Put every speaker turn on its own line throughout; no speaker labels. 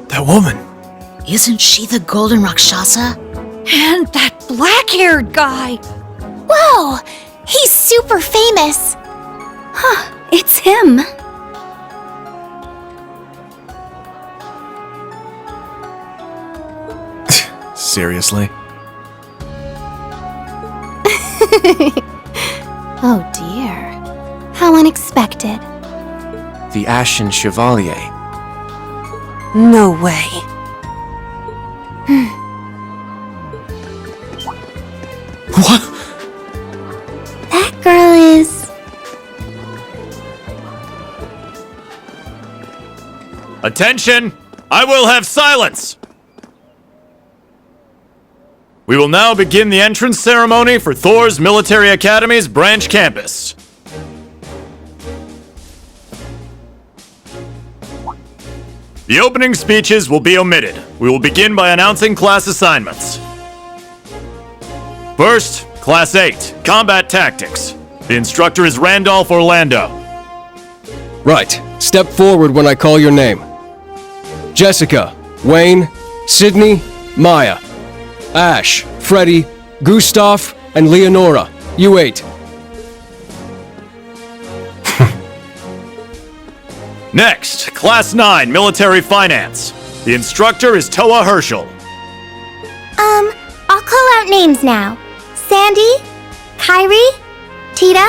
That woman!
Isn't she the Golden Rakshasa?
And that black-haired guy!
Whoa! He's super famous!
Huh, it's him.
Seriously?
Oh dear. How unexpected.
The Ashen Chevalier.
No way.
What?
That girl is...
Attention! I will have silence! We will now begin the entrance ceremony for Thors Military Academy's branch campus. The opening speeches will be omitted. We will begin by announcing class assignments. First, Class 8, Combat Tactics. The instructor is Randolph Orlando.
Right. Step forward when I call your name. Jessica, Wayne, Sydney, Maya, Ash, Freddie, Gustav, and Leonora. You 8.
Next, Class 9, Military Finance. The instructor is Toa Herschel.
I'll call out names now. Sandy, Kyrie, Tita,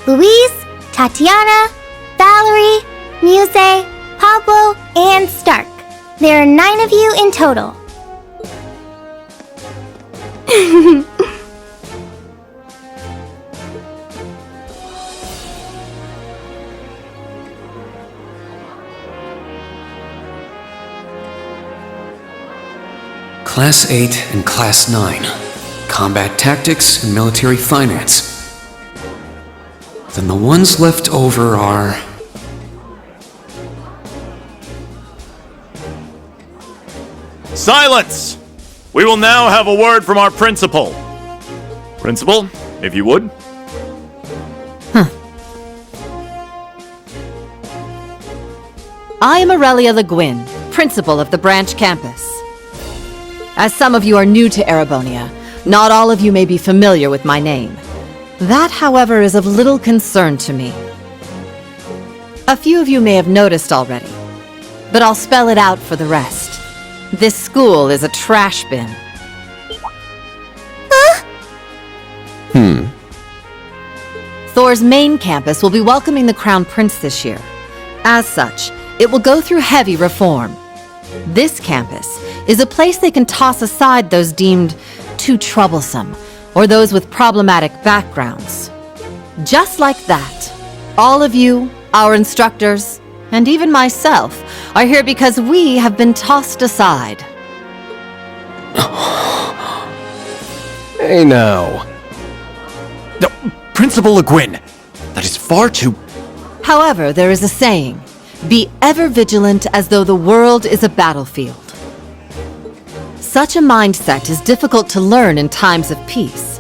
Louise, Tatiana, Valerie, Muse, Pablo, and Stark. There are 9 of you in total.
Class 8 and Class 9. Combat Tactics and Military Finance. Then the ones left over are...
Silence! We will now have a word from our principal. Principal, if you would.
I am Aurelia Le Guin, principal of the branch campus. As some of you are new to Erebonia, not all of you may be familiar with my name. That, however, is of little concern to me. A few of you may have noticed already, but I'll spell it out for the rest. This school is a trash bin. Thors' main campus will be welcoming the Crown Prince this year. As such, it will go through heavy reform. This campus is a place they can toss aside those deemed too troublesome, or those with problematic backgrounds. Just like that, all of you, our instructors, and even myself, are here because we have been tossed aside.
Hey now.
No, Principal Le Guin, that is far too...
However, there is a saying, be ever vigilant as though the world is a battlefield. Such a mindset is difficult to learn in times of peace.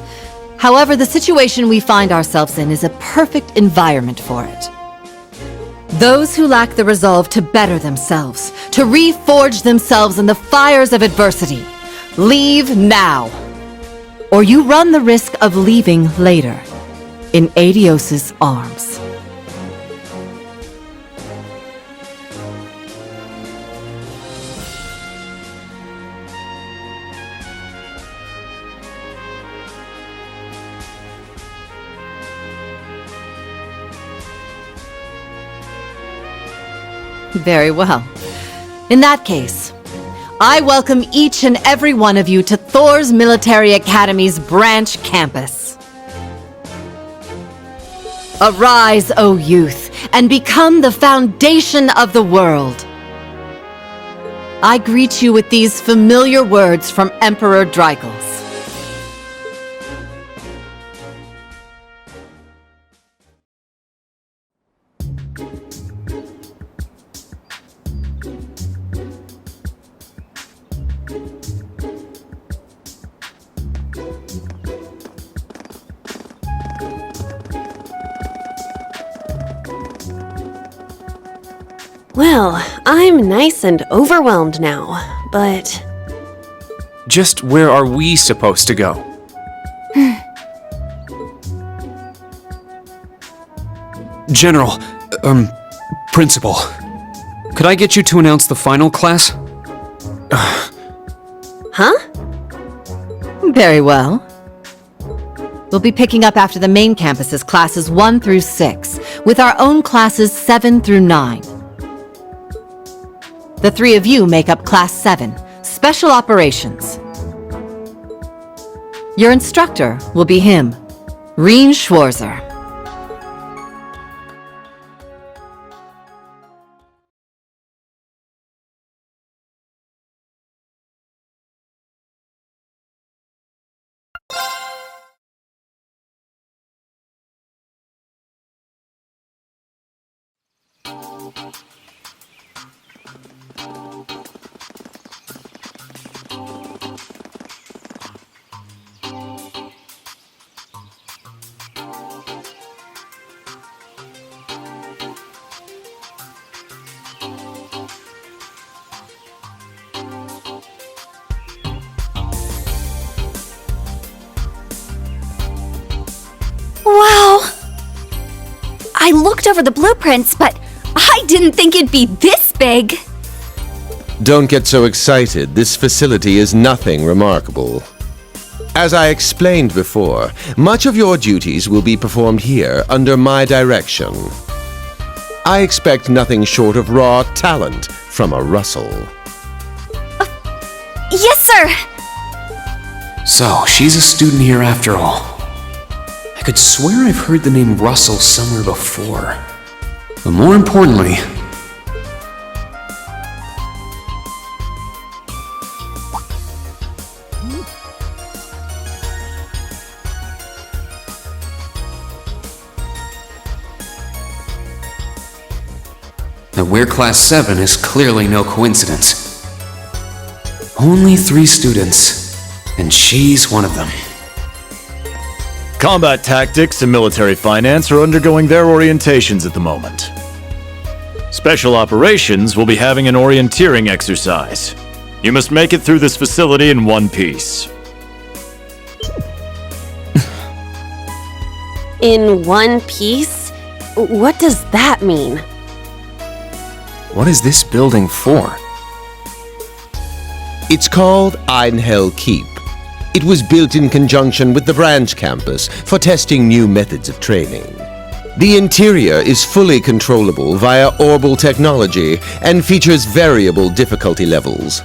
However, the situation we find ourselves in is a perfect environment for it. Those who lack the resolve to better themselves, to reforge themselves in the fires of adversity, leave now. Or you run the risk of leaving later, in Adios's arms. Very well. In that case, I welcome each and every one of you to Thors Military Academy's branch campus. Arise, O youth, and become the foundation of the world. I greet you with these familiar words from Emperor Dreigels.
Well, I'm nice and overwhelmed now, but...
Just where are we supposed to go? General, Principal, could I get you to announce the final class?
Huh?
Very well. We'll be picking up after the main campus's classes 1 through 6, with our own classes 7 through 9. The 3 of you make up Class 7, Special Operations. Your instructor will be him, Rean Schwarzer.
Wow! I looked over the blueprints, but I didn't think it'd be this big.
Don't get so excited. This facility is nothing remarkable. As I explained before, much of your duties will be performed here under my direction. I expect nothing short of raw talent from a Russell.
Yes, sir!
So, she's a student here after all. I could swear I've heard the name Russell somewhere before. But more importantly... that we're Class 7 is clearly no coincidence. Only 3 students, and she's one of them.
Combat tactics and military finance are undergoing their orientations at the moment. Special operations will be having an orienteering exercise. You must make it through this facility in one piece.
In one piece? What does that mean?
What is this building for?
It's called Einhell Keep. It was built in conjunction with the branch campus for testing new methods of training. The interior is fully controllable via orbal technology and features variable difficulty levels.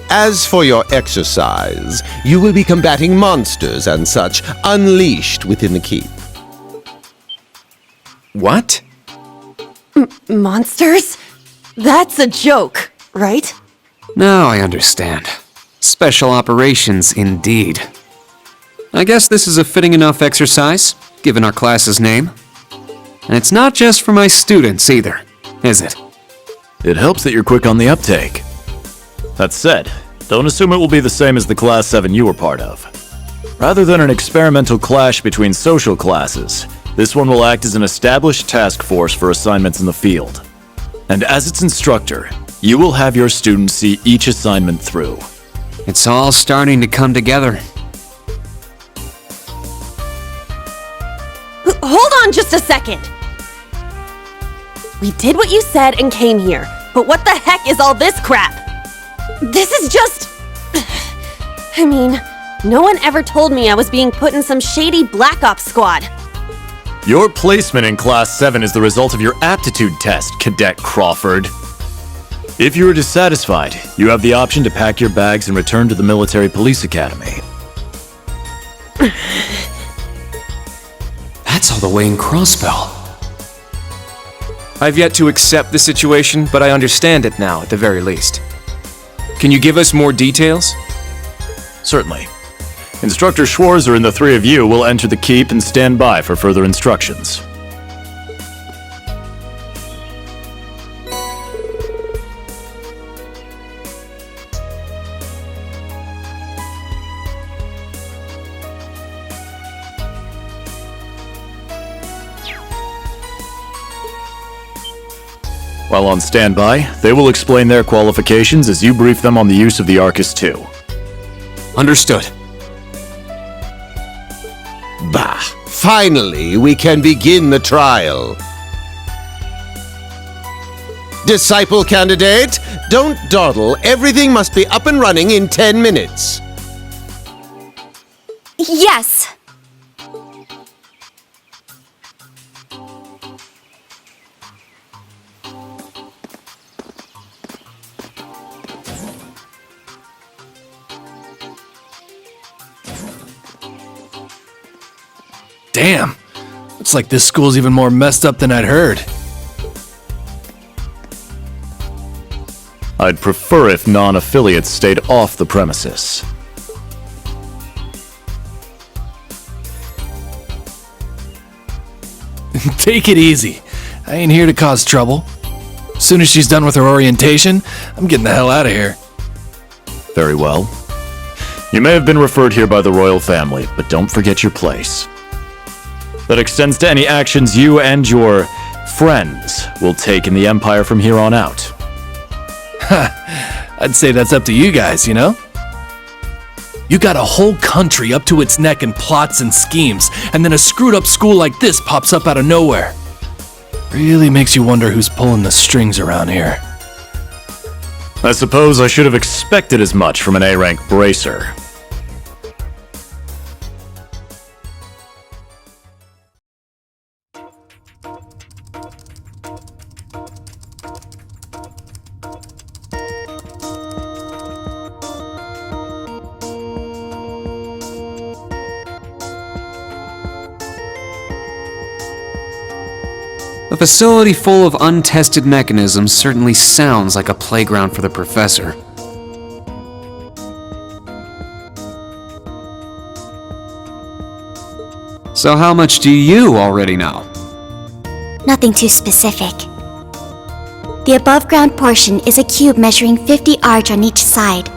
As for your exercise, you will be combating monsters and such unleashed within the keep.
What?
Monsters? That's a joke, right?
Now I understand. Special operations, indeed. I guess this is a fitting enough exercise, given our class's name. And it's not just for my students, either, is it?
It helps that you're quick on the uptake. That said, don't assume it will be the same as the Class 7 you were part of. Rather than an experimental clash between social classes, this one will act as an established task force for assignments in the field. And as its instructor, you will have your students see each assignment through.
It's all starting to come together.
Hold on just a second! We did what you said and came here, but what the heck is all this crap? This is just... I mean, no one ever told me I was being put in some shady Black Ops squad.
Your placement in Class 7 is the result of your aptitude test, Cadet Crawford. If you are dissatisfied, you have the option to pack your bags and return to the Military Police Academy.
That's all the way in Crossbell.
I've yet to accept the situation, but I understand it now, at the very least. Can you give us more details?
Certainly. Instructor Schwarzer and the three of you will enter the keep and stand by for further instructions. While on standby, they will explain their qualifications as you brief them on the use of the Arcus II.
Understood.
Bah! Finally, we can begin the trial. Disciple candidate, don't dawdle. Everything must be up and running in 10 minutes.
Yes.
Damn. Looks like this school's even more messed up than I'd heard.
I'd prefer if non-affiliates stayed off the premises.
Take it easy. I ain't here to cause trouble. Soon as she's done with her orientation, I'm getting the hell out of here.
Very well. You may have been referred here by the royal family, but don't forget your place. That extends to any actions you and your friends will take in the Empire from here on out.
I'd say that's up to you guys, you know? You got a whole country up to its neck in plots and schemes, and then a screwed up school like this pops up out of nowhere. Really makes you wonder who's pulling the strings around here.
I suppose I should have expected as much from an A-rank bracer.
A facility full of untested mechanisms certainly sounds like a playground for the professor. So how much do you already know?
Nothing too specific. The above-ground portion is a cube measuring 50 arch on each side,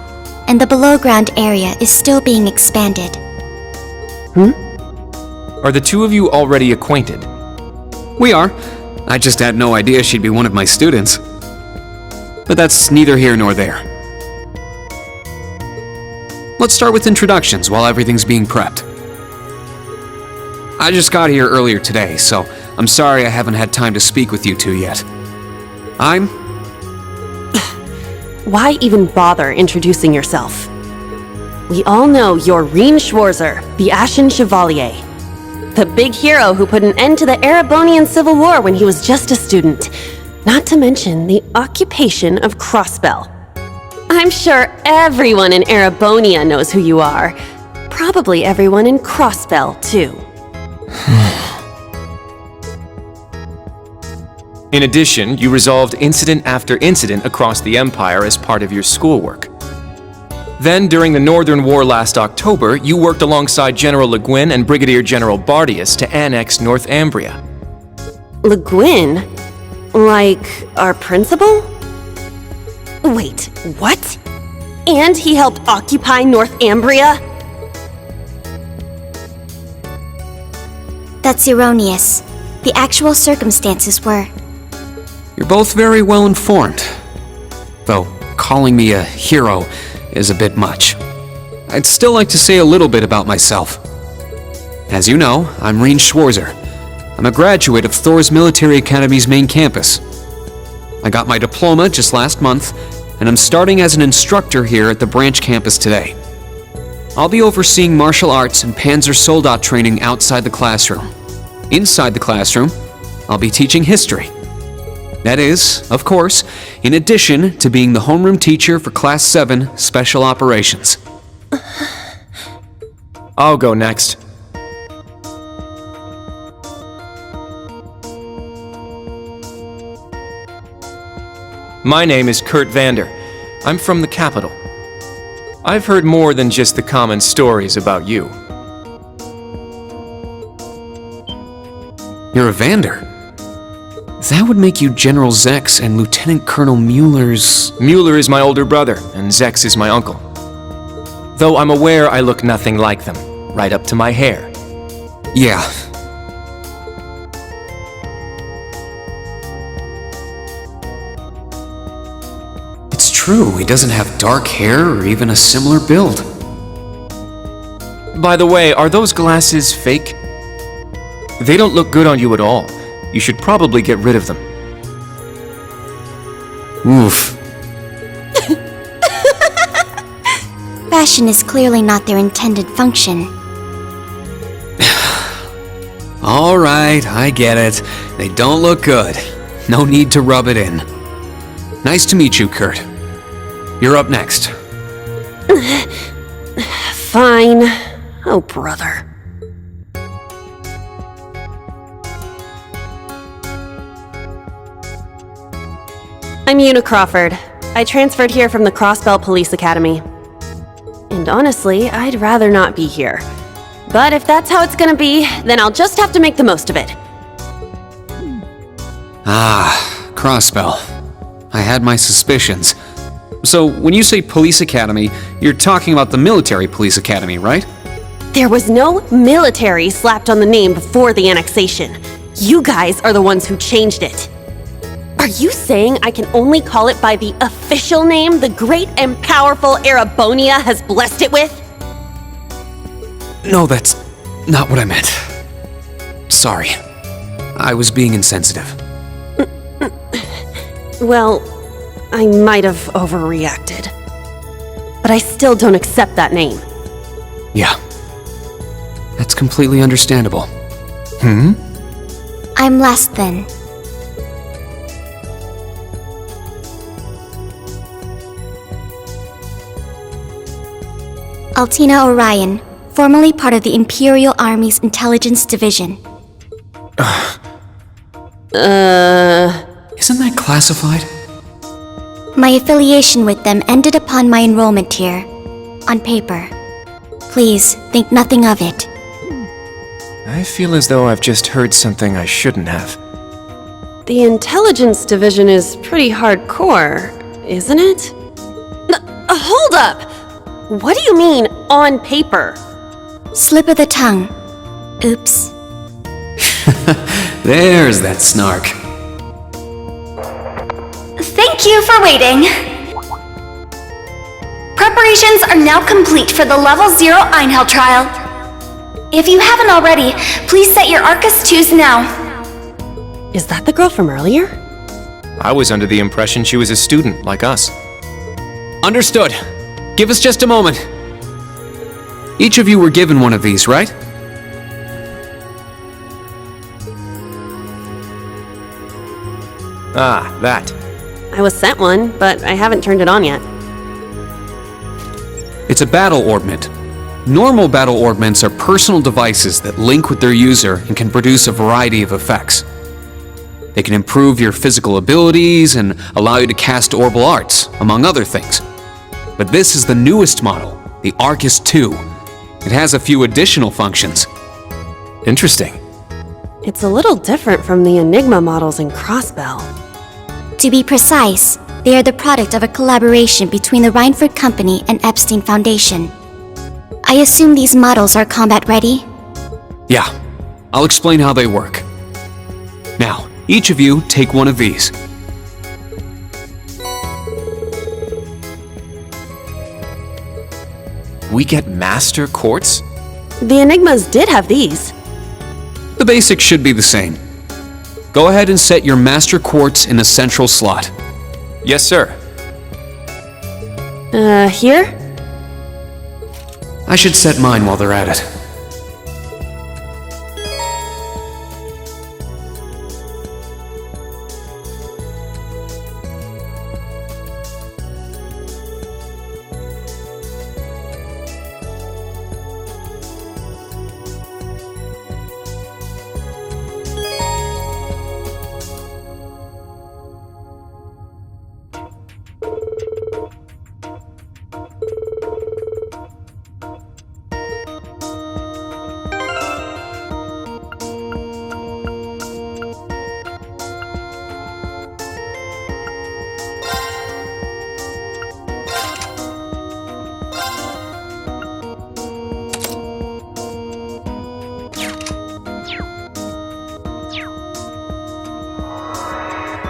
and the below-ground area is still being expanded.
Are the two of you already acquainted?
We are. I just had no idea she'd be one of my students. But that's neither here nor there. Let's start with introductions while everything's being prepped. I just got here earlier today, so I'm sorry I haven't had time to speak with you two yet. I'm...
Why even bother introducing yourself? We all know you're Rean Schwarzer, the Ashen Chevalier. The big hero who put an end to the Erebonian Civil War when he was just a student. Not to mention the occupation of Crossbell. I'm sure everyone in Erebonia knows who you are. Probably everyone in Crossbell, too.
In addition, you resolved incident after incident across the Empire as part of your schoolwork. Then, during the Northern War last October, you worked alongside General Le Guin and Brigadier General Bardius to annex Northumbria.
Le Guin? Like, our principal? Wait, what? And he helped occupy Northumbria?
That's erroneous. The actual circumstances were...
You're both very well informed. Though, calling me a hero is a bit much. I'd still like to say a little bit about myself. As you know, I'm Rean Schwarzer. I'm a graduate of Thors Military Academy's main campus. I got my diploma just last month, and I'm starting as an instructor here at the branch campus today. I'll be overseeing martial arts and Panzer Soldat training outside the classroom. Inside the classroom, I'll be teaching history. That is, of course, in addition to being the homeroom teacher for Class 7 Special Operations.
I'll go next. My name is Kurt Vander. I'm from the capital. I've heard more than just the common stories about you.
You're a Vander. That would make you General Zex and Lieutenant Colonel Mueller's...
Mueller is my older brother, and Zex is my uncle. Though I'm aware I look nothing like them, right up to my hair.
Yeah. It's true, he doesn't have dark hair or even a similar build.
By the way, are those glasses fake? They don't look good on you at all. You should probably get rid of them.
Oof.
Fashion is clearly not their intended function.
All right, I get it. They don't look good. No need to rub it in. Nice to meet you, Kurt. You're up next.
Fine. Oh, brother. I'm Una Crawford. I transferred here from the Crossbell Police Academy. And honestly, I'd rather not be here. But if that's how it's gonna be, then I'll just have to make the most of it.
Ah, Crossbell. I had my suspicions. So, when you say police academy, you're talking about the military police academy, right?
There was no military slapped on the name before the annexation. You guys are the ones who changed it. Are you saying I can only call it by the official name the great and powerful Erebonia has blessed it with?
No, that's not what I meant. Sorry. I was being insensitive.
Well, I might have overreacted. But I still don't accept that name.
Yeah. That's completely understandable.
I'm last then. Altina Orion, formerly part of the Imperial Army's Intelligence Division.
Isn't that classified?
My affiliation with them ended upon my enrollment here. On paper. Please, think nothing of it.
I feel as though I've just heard something I shouldn't have.
The Intelligence Division is pretty hardcore, isn't it? Hold up! What do you mean, on paper?
Slip of the tongue. Oops.
There's that snark.
Thank you for waiting. Preparations are now complete for the Level 0 Einhell trial. If you haven't already, please set your Arcus 2s now.
Is that the girl from earlier?
I was under the impression she was a student, like us.
Understood. Give us just a moment. Each of you were given one of these, right?
Ah, that.
I was sent one, but I haven't turned it on yet.
It's a battle orbment. Normal battle orbments are personal devices that link with their user and can produce a variety of effects. They can improve your physical abilities and allow you to cast orbital arts, among other things. But this is the newest model, the Arcus 2. It has a few additional functions.
Interesting.
It's a little different from the Enigma models in Crossbell.
To be precise, they are the product of a collaboration between the Reinford Company and Epstein Foundation. I assume these models are combat ready?
Yeah, I'll explain how they work. Now, each of you take one of these.
We get master quartz?
The Enigmas did have these.
The basics should be the same. Go ahead and set your master quartz in the central slot.
Yes, sir.
Here?
I should set mine while they're at it.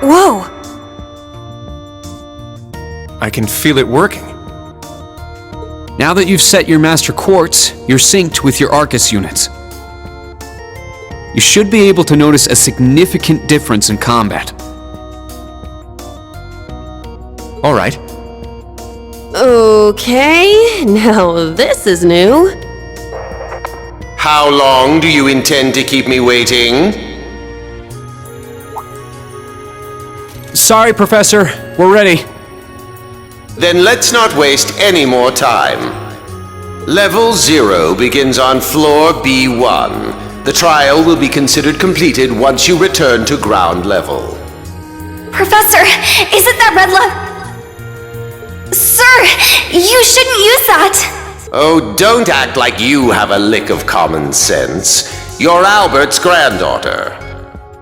Whoa!
I can feel it working. Now that you've set your Master Quartz, you're synced with your Arcus units. You should be able to notice a significant difference in combat. Alright.
Okay, now this is new.
How long do you intend to keep me waiting?
Sorry, Professor. We're ready.
Then let's not waste any more time. Level 0 begins on floor B1. The trial will be considered completed once you return to ground level.
Professor, isn't that red love? Sir, you shouldn't use that!
Oh, don't act like you have a lick of common sense. You're Albert's granddaughter.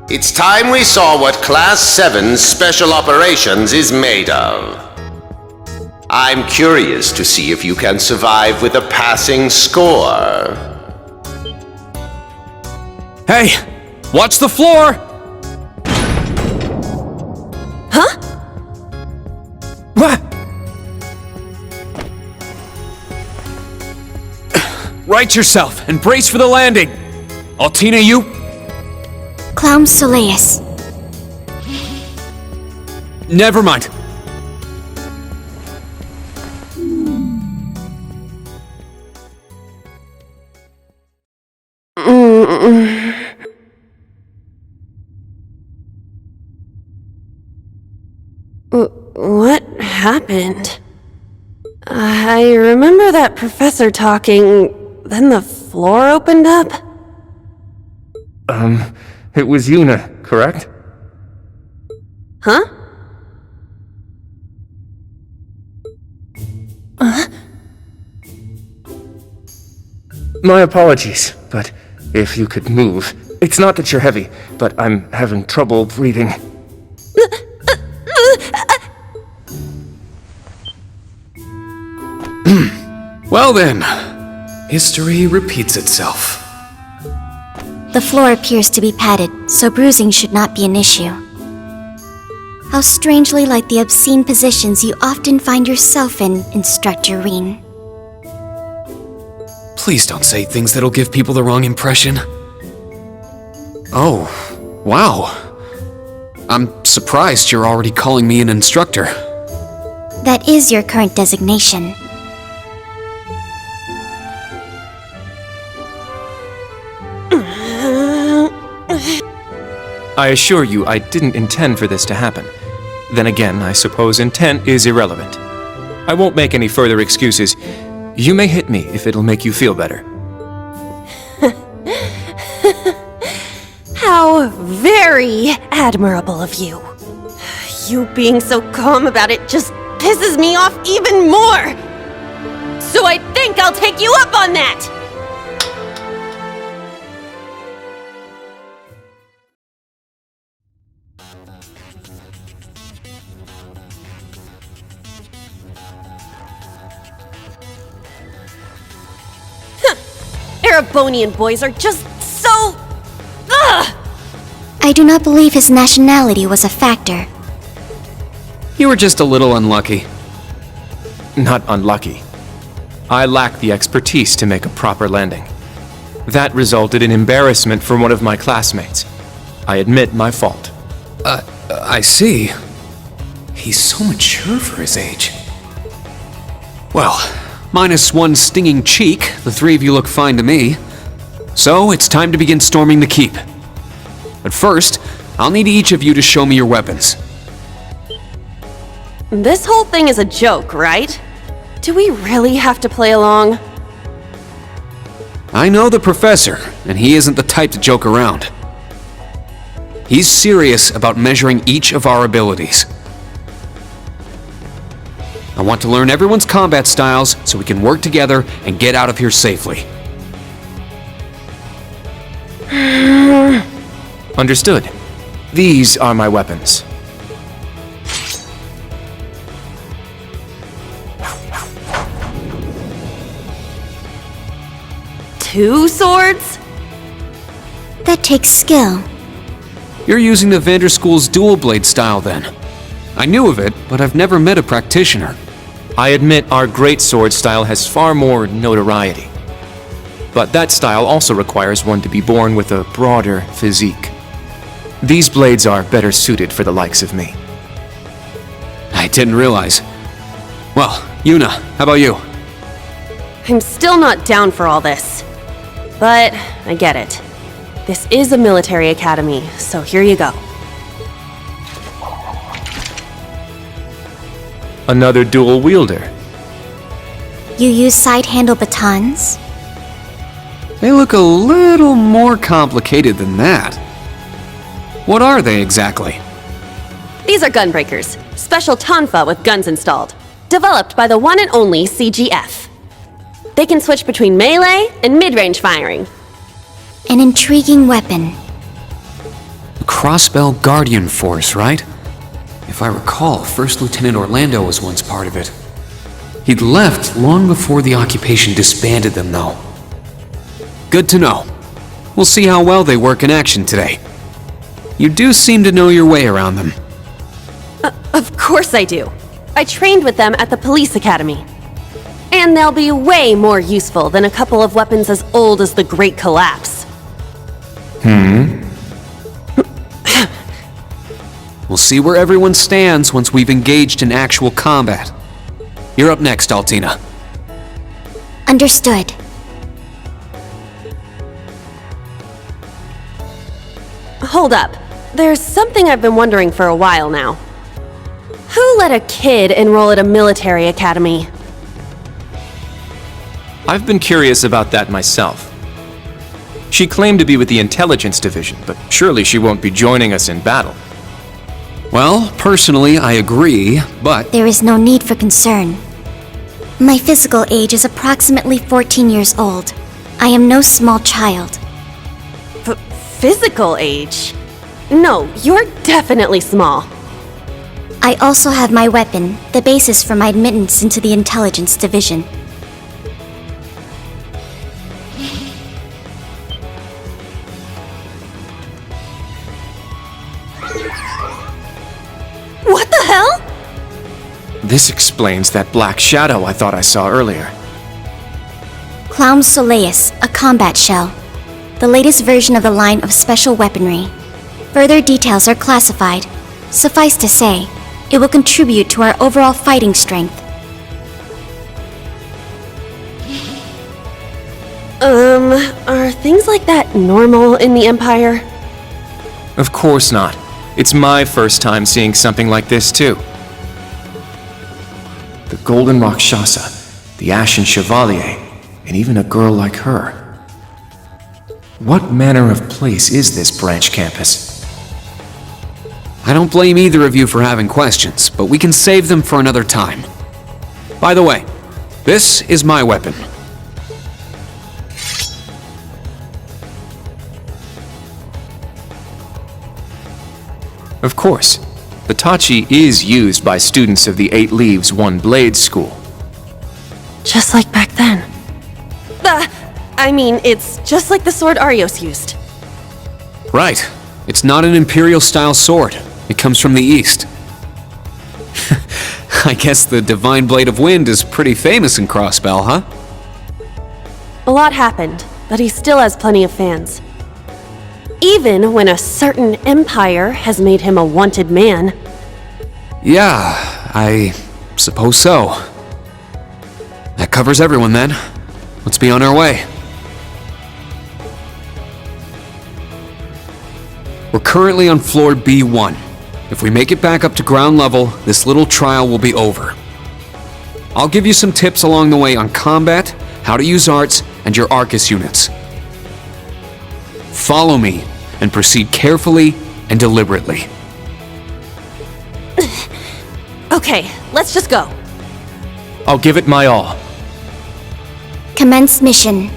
It's time we saw what Class 7's Special Operations is made of. I'm curious to see if you can survive with a passing score.
Hey, watch the floor!
Huh?
What? Right yourself and brace for the landing. Altina, you?
Clown Soleus.
Never mind.
What happened? I remember that professor talking, then the floor opened up?
It was Yuna, correct?
Huh?
My apologies, but if you could move. It's not that you're heavy, but I'm having trouble breathing.
Well then, history repeats itself.
The floor appears to be padded, so bruising should not be an issue. How strangely like the obscene positions you often find yourself in, Instructor Rean.
Please don't say things that'll give people the wrong impression. Oh, wow. I'm surprised you're already calling me an instructor.
That is your current designation.
I assure you, I didn't intend for this to happen. Then again, I suppose intent is irrelevant. I won't make any further excuses. You may hit me if it'll make you feel better.
How very admirable of you. You being so calm about it just pisses me off even more. So I think I'll take you up on that! Erebonian boys are just so... Ugh!
I do not believe his nationality was a factor.
You were just a little unlucky. Not unlucky. I lacked the expertise to make a proper landing. That resulted in embarrassment from one of my classmates. I admit my fault.
I see. He's so mature for his age.
Well, minus one stinging cheek, the three of you look fine to me. So, it's time to begin storming the keep. But first, I'll need each of you to show me your weapons.
This whole thing is a joke, right? Do we really have to play along?
I know the professor, and he isn't the type to joke around. He's serious about measuring each of our abilities. I want to learn everyone's combat styles so we can work together and get out of here safely.
Understood. These are my weapons.
Two swords?
That takes skill.
You're using the Vanderschool's dual blade style then. I knew of it, but I've never met a practitioner.
I admit our greatsword style has far more notoriety. But that style also requires one to be born with a broader physique. These blades are better suited for the likes of me.
I didn't realize. Well, Yuna, how about you?
I'm still not down for all this. But I get it. This is a military academy, so here you go.
Another dual wielder.
You use side-handle batons?
They look a little more complicated than that. What are they exactly?
These are gunbreakers, special tonfa with guns installed, developed by the one and only CGF. They can switch between melee and mid-range firing.
An intriguing weapon.
The Crossbell Guardian Force, right? If I recall, First Lieutenant Orlando was once part of it. He'd left long before the occupation disbanded them, though. Good to know. We'll see how well they work in action today. You do seem to know your way around them.
Of course I do. I trained with them at the police academy. And they'll be way more useful than a couple of weapons as old as the Great Collapse.
We'll see where everyone stands once we've engaged in actual combat. You're up next, Altina.
Understood.
Hold up. There's something I've been wondering for a while now. Who let a kid enroll at a military academy?
I've been curious about that myself. She claimed to be with the intelligence division, but surely she won't be joining us in battle.
Well, personally, I agree, but...
There is no need for concern. My physical age is approximately 14 years old. I am no small child.
Physical age? No, you're definitely small.
I also have my weapon, the basis for my admittance into the intelligence division.
What the hell?
This explains that black shadow I thought I saw earlier.
Clown Soleus, a combat shell. The latest version of the line of special weaponry. Further details are classified. Suffice to say, it will contribute to our overall fighting strength.
Are things like that normal in the Empire?
Of course not. It's my first time seeing something like this, too. The Golden Rakshasa, the Ashen Chevalier, and even a girl like her. What manner of place is this branch campus?
I don't blame either of you for having questions, but we can save them for another time. By the way, this is my weapon.
Of course, the Tachi is used by students of the 8 Leaves, 1 Blade school.
Just like back then. I mean, it's just like the sword Arios used.
Right. It's not an Imperial-style sword. It comes from the East. I guess the Divine Blade of Wind is pretty famous in Crossbell, huh?
A lot happened, but he still has plenty of fans. Even when a certain empire has made him a wanted man.
Yeah, I suppose so. That covers everyone then. Let's be on our way. We're currently on floor B1. If we make it back up to ground level, this little trial will be over. I'll give you some tips along the way on combat, how to use arts, and your Arcus units. Follow me, and proceed carefully and deliberately.
Okay, let's just go.
I'll give it my all.
Commence mission.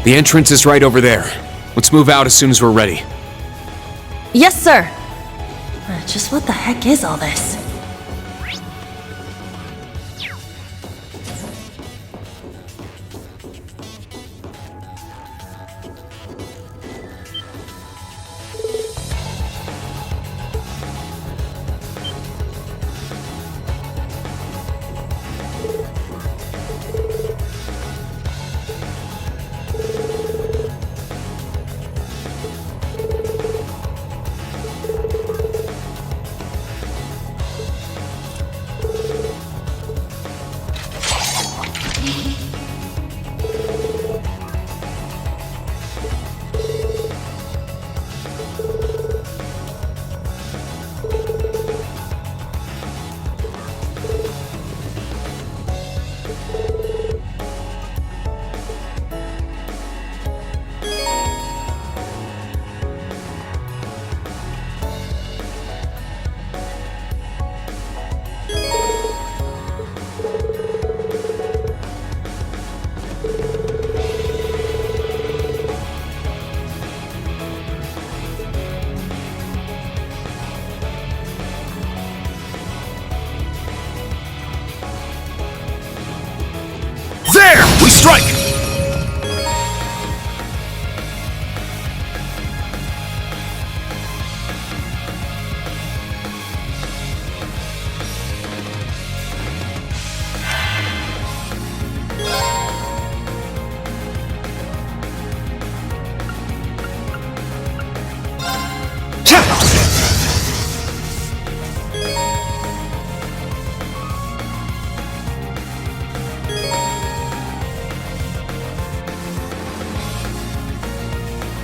The entrance is right over there. Let's move out as soon as we're ready.
Yes, sir. Just what the heck is all this?
There! We strike!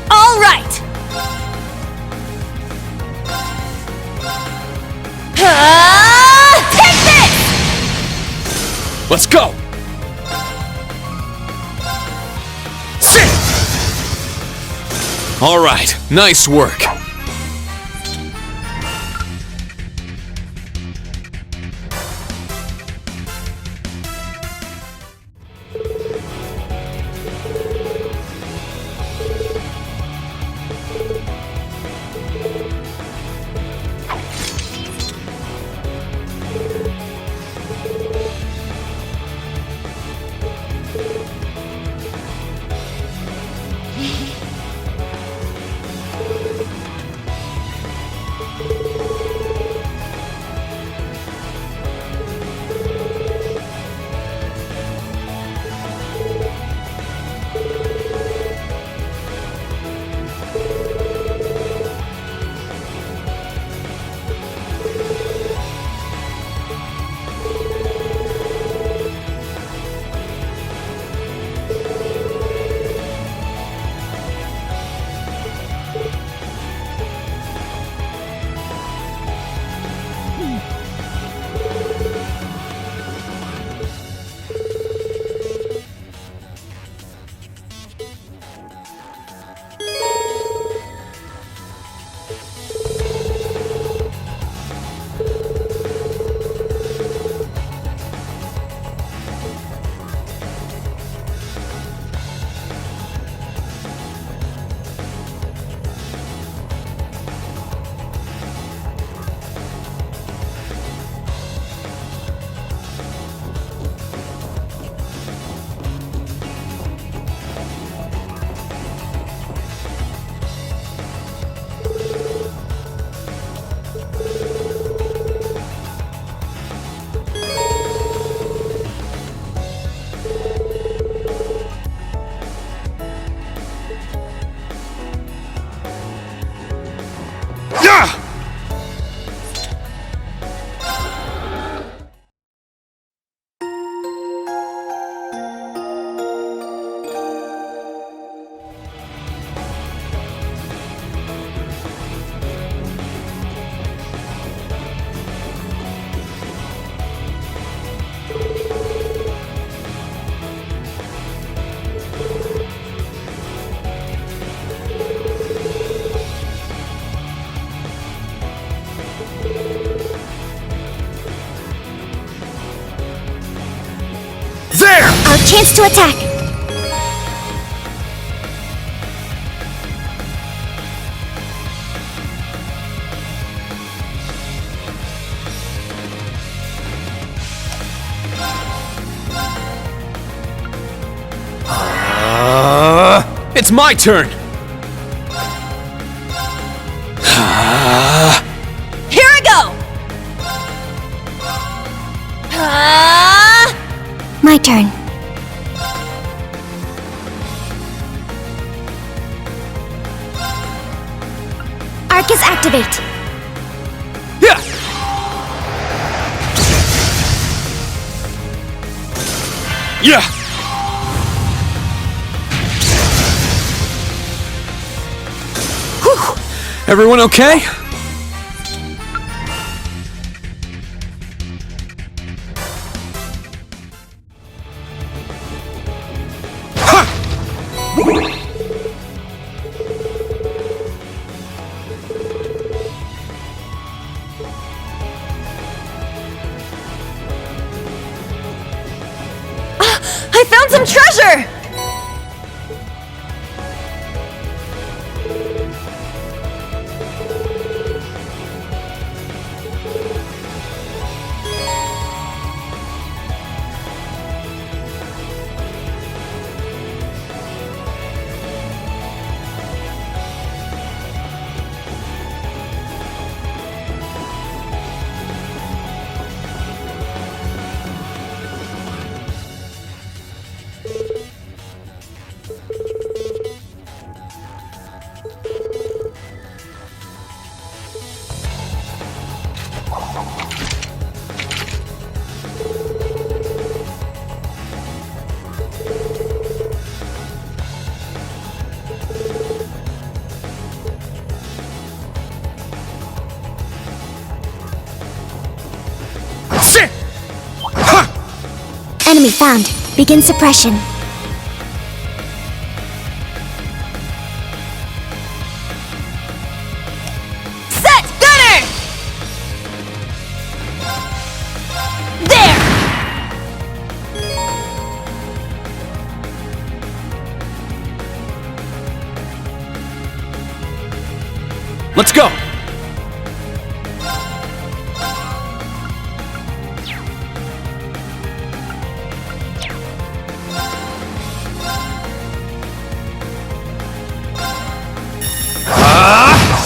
All right! Take this!
Let's go! Sit!
All right, nice work.
Our chance to attack!
It's my turn!
Here I go!
My turn. Arcus activate.
Yeah! Yeah! Whew. Everyone okay?
I found some treasure!
Enemy found. Begin suppression.
Set! Gunner! There!
Let's go!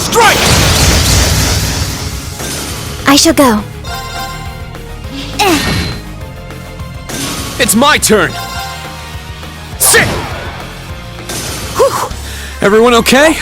Strike!
I shall go.
It's my turn! Sit! Whew. Everyone okay?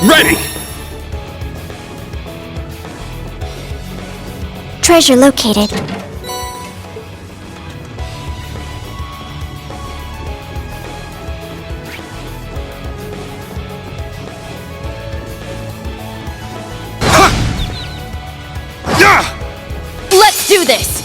Ready!
Treasure located.
Let's do this!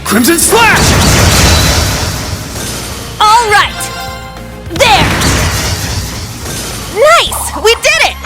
Crimson Slash!
All right! There! Nice! We did it!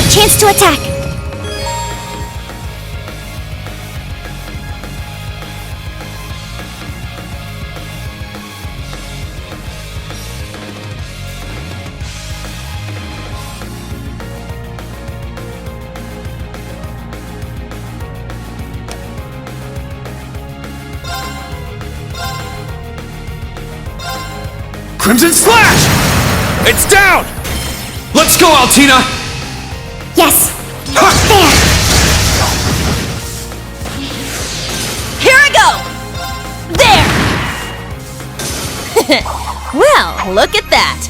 chance to attack.
Crimson Slash! It's down!
Let's go, Altina!
Yes. There.
Here I go! There! Well, look at that!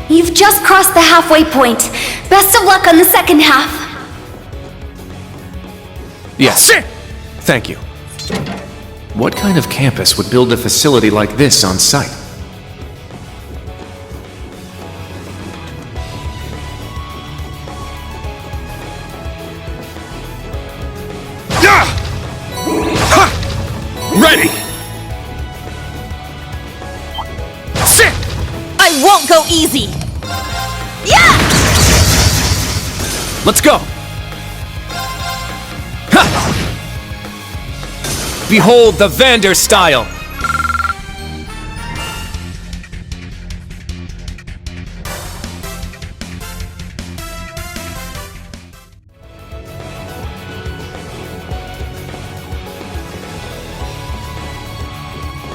You've just crossed the halfway point. Best of luck on the second half.
Yes. Thank you. What kind of campus would build a facility like this on site?
Ready!
Sit! I won't go easy! Yeah!
Let's go! Ha! Behold the Vander style!